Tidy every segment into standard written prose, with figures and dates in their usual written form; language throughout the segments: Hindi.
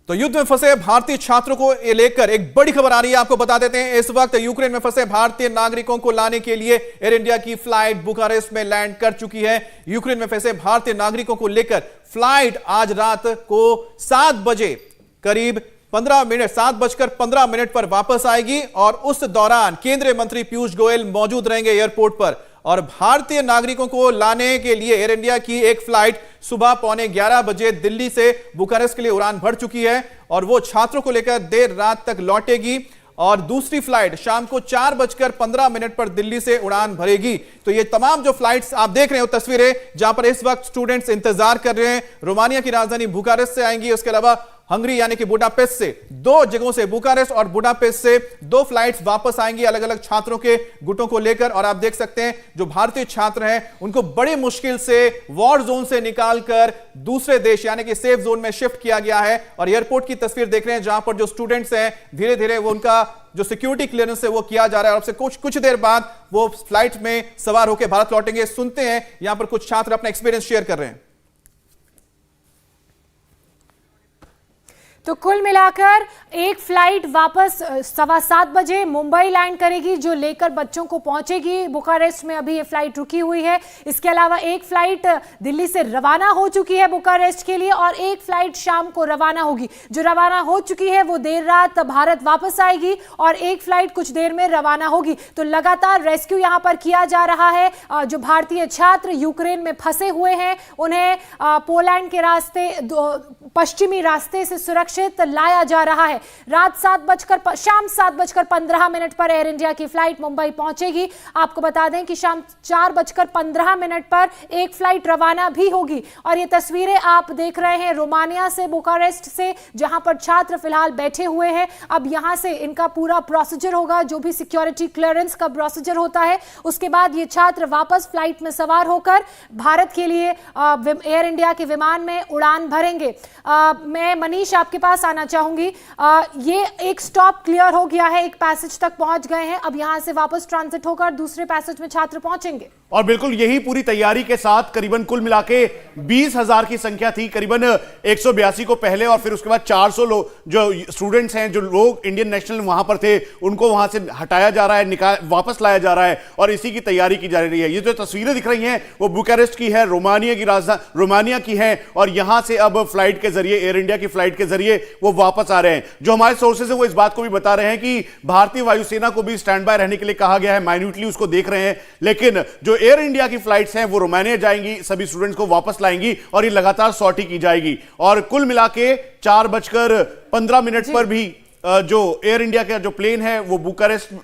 तो युद्ध में फंसे भारतीय छात्रों को लेकर एक बड़ी खबर आ रही है, आपको बता देते हैं। इस वक्त यूक्रेन में फंसे भारतीय नागरिकों को लाने के लिए एयर इंडिया की फ्लाइट बुखारेस्ट में लैंड कर चुकी है। यूक्रेन में फंसे भारतीय नागरिकों को लेकर फ्लाइट आज रात को 7 बजे करीब 7:15 पर वापस आएगी और उस दौरान केंद्रीय मंत्री पीयूष गोयल मौजूद रहेंगे एयरपोर्ट पर। और भारतीय नागरिकों को लाने के लिए एयर इंडिया की एक फ्लाइट सुबह 11:15 बजे दिल्ली से बुखारेस्ट के लिए उड़ान भर चुकी है और वो छात्रों को लेकर देर रात तक लौटेगी और दूसरी फ्लाइट शाम को 4:15 पर दिल्ली से उड़ान भरेगी। तो ये तमाम जो फ्लाइट्स आप देख रहे हो तस्वीरें, जहां पर इस वक्त स्टूडेंट्स इंतजार कर रहे हैं, रोमानिया की राजधानी बुखारेस्ट से आएंगी। उसके अलावा हंगरी यानी कि बुडापेस्ट से 2 जगहों से, बुखारेस्ट और बुडापेस्ट से 2 फ्लाइट्स वापस आएंगी अलग अलग छात्रों के गुटों को लेकर। और आप देख सकते हैं जो भारतीय छात्र हैं उनको बड़ी मुश्किल से वॉर जोन से निकालकर दूसरे देश यानी कि सेफ जोन में शिफ्ट किया गया है। और एयरपोर्ट की तस्वीर देख रहे हैं जहां पर जो स्टूडेंट्स हैं धीरे धीरे वो उनका जो सिक्योरिटी क्लियरेंस है वो किया जा रहा है और अब से कुछ देर बाद वो फ्लाइट में सवार होकर भारत लौटेंगे। सुनते हैं यहां पर कुछ छात्र अपना एक्सपीरियंस शेयर कर रहे हैं। तो कुल मिलाकर एक फ्लाइट वापस 7:15 बजे मुंबई लैंड करेगी जो लेकर बच्चों को पहुंचेगी। बुखारेस्ट में अभी ये फ्लाइट रुकी हुई है। इसके अलावा एक फ्लाइट दिल्ली से रवाना हो चुकी है बुखारेस्ट के लिए और एक फ्लाइट शाम को रवाना होगी। जो रवाना हो चुकी है वो देर रात भारत वापस आएगी और एक फ्लाइट कुछ देर में रवाना होगी। तो लगातार रेस्क्यू यहां पर किया जा रहा है। जो भारतीय छात्र यूक्रेन में फंसे हुए हैं उन्हें पोलैंड के रास्ते पश्चिमी रास्ते से सुरक्षित लाया जा रहा है। शाम 7:15 पर एयर इंडिया की फ्लाइट मुंबई पहुंचेगी। आपको बता दें कि शाम 4:15 पर एक फ्लाइट रवाना भी होगी। और ये तस्वीरें आप देख रहे हैं रोमानिया से, बुखारेस्ट से, जहां पर छात्र फिलहाल बैठे हुए हैं। अब यहां से इनका पूरा प्रोसीजर होगा, जो भी सिक्योरिटी क्लियरेंस का प्रोसीजर होता है। उसके बाद ये छात्र वापस फ्लाइट में सवार होकर भारत के लिए एयर इंडिया के विमान में उड़ान भरेंगे। मैं मनीष आपके पास आना चाहूंगी। ये एक स्टॉप क्लियर हो गया है, एक पैसेज तक पहुंच गए हैं। अब यहां से वापस ट्रांजिट होकर दूसरे पैसेज में छात्र पहुंचेंगे और बिल्कुल यही पूरी तैयारी के साथ करीबन कुल मिलाके 20,000 की संख्या थी। करीबन 182 को पहले और फिर उसके बाद 400 लोग जो स्टूडेंट्स हैं, जो लोग इंडियन नेशनल वहां पर थे, उनको वहां से हटाया जा रहा है, वापस लाया जा रहा है और इसी की तैयारी की जा रही है। ये जो तस्वीरें दिख रही हैं वो बुखारेस्ट की है, रोमानिया की राजधानी रोमानिया की है और यहां से अब फ्लाइट के जरिए, एयर इंडिया की फ्लाइट के जरिए वो वापस आ रहे हैं। जो हमारे सोर्सेज है वो इस बात को भी बता रहे हैं कि भारतीय वायुसेना को भी स्टैंड बाय रहने के लिए कहा गया है, माइन्यूटली उसको देख रहे हैं। लेकिन जो एयर इंडिया की फ्लाइट्स हैं वो रोमानिया जाएंगी, सभी स्टूडेंट्स को वापस लाएंगी और ये लगातार सॉर्टी की जाएगी। और कुल मिलाके 4:15 पर भी जो एयर इंडिया का जो प्लेन है वो बुखारेस्ट।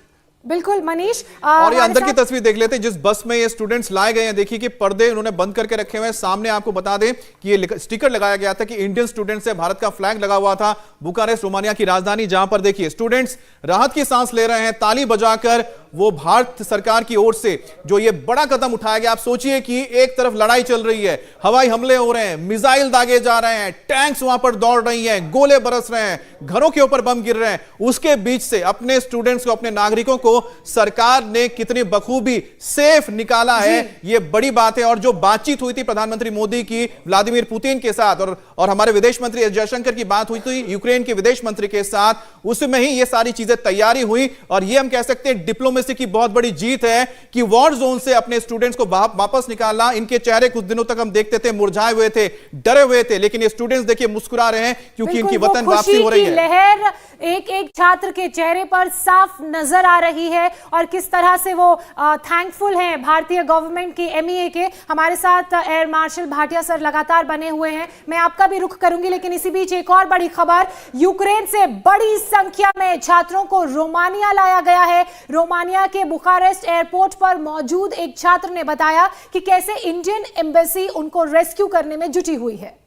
बिल्कुल मनीष, और ये अंदर की तस्वीर देख लेते हैं जिस बस में ये स्टूडेंट्स लाए गए हैं। देखिए कि पर्दे उन्होंने बंद करके रखे हुए हैं। सामने आपको बता दें कि ये स्टिकर लगाया गया था कि इंडियन स्टूडेंट्स है, भारत का फ्लैग लगा हुआ था। बुखारेस्ट रोमानिया की राजधानी, जहां पर देखिए स्टूडेंट्स राहत की सांस ले रहे हैं, ताली बजाकर। वो भारत सरकार की ओर से जो ये बड़ा कदम उठाया गया। आप सोचिए कि एक तरफ लड़ाई चल रही है, हवाई हमले हो रहे हैं, मिसाइल दागे जा रहे हैं, टैंक्स वहां पर दौड़ रही हैं, गोले बरस रहे हैं, घरों के ऊपर बम गिर रहे हैं। उसके बीच से अपने स्टूडेंट्स को, अपने नागरिकों को सरकार ने कितनी बखूबी सेफ निकाला है, ये बड़ी बात है। और जो बातचीत हुई थी प्रधानमंत्री मोदी की व्लादिमीर पुतिन के साथ और हमारे विदेश मंत्री एस जयशंकर की बात हुई थी यूक्रेन के विदेश मंत्री के साथ, उसमें ही ये सारी चीजें तैयारी हुई। और ये हम कह सकते हैं डिप्लोमेसी की बहुत बड़ी जीत है कि वॉर जोन से अपने स्टूडेंट्स को वापस निकालना। इनके चेहरे कुछ दिनों तक हम देखते थे मुरझाए हुए थे, डरे हुए थे, लेकिन ये स्टूडेंट्स देखिए मुस्कुरा रहे हैं क्योंकि इनकी वतन वापसी हो रही है। लहर एक एक छात्र के चेहरे पर साफ नजर आ रही है और किस तरह से वो थैंकफुल हैं भारतीय गवर्नमेंट की, MEA के। हमारे साथ एयर मार्शल भाटिया सर लगातार बने हुए हैं। मैं आपका भी रुख करूंगी, लेकिन इसी बीच एक और बड़ी खबर, यूक्रेन से बड़ी संख्या में छात्रों को रोमानिया लाया गया है। रोमानिया के बुखारेस्ट एयरपोर्ट पर मौजूद एक छात्र ने बताया कि कैसे इंडियन एम्बेसी उनको रेस्क्यू करने में जुटी हुई है।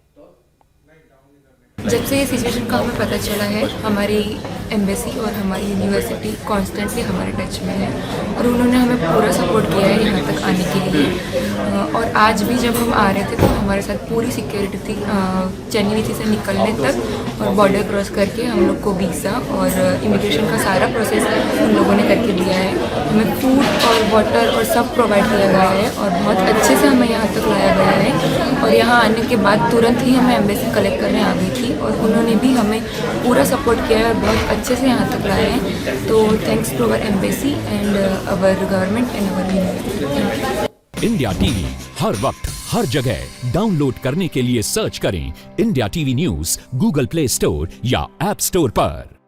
जब से ये सिचुएशन का हमें पता चला है, हमारी एम्बेसी और हमारी यूनिवर्सिटी कॉन्स्टेंटली हमारे टच में है और उन्होंने हमें पूरा सपोर्ट किया है यहाँ तक आने के लिए। और आज भी जब हम आ रहे थे तो हमारे साथ पूरी सिक्योरिटी थी, चेन्नई से निकलने तक और बॉर्डर क्रॉस करके हम लोग को वीज़ा और इमिग्रेशन का सारा प्रोसेस उन लोगों ने करके दिया है। हमें फूड और और वाटर और सब प्रोवाइड किया गया है और बहुत अच्छे से हमें यहाँ तक लाया गया है। और यहाँ आने के बाद तुरंत ही हमें एम्बेसी कलेक्ट करने आ गई थी और उन्होंने भी हमें पूरा सपोर्ट किया है और बहुत अच्छे से यहाँ तक लाए हैं। तो thanks to our embassy and our government and our university. India TV हर वक्त हर जगह डाउनलोड करने के लिए सर्च करें India TV news Google Play Store या ऐप स्टोर पर।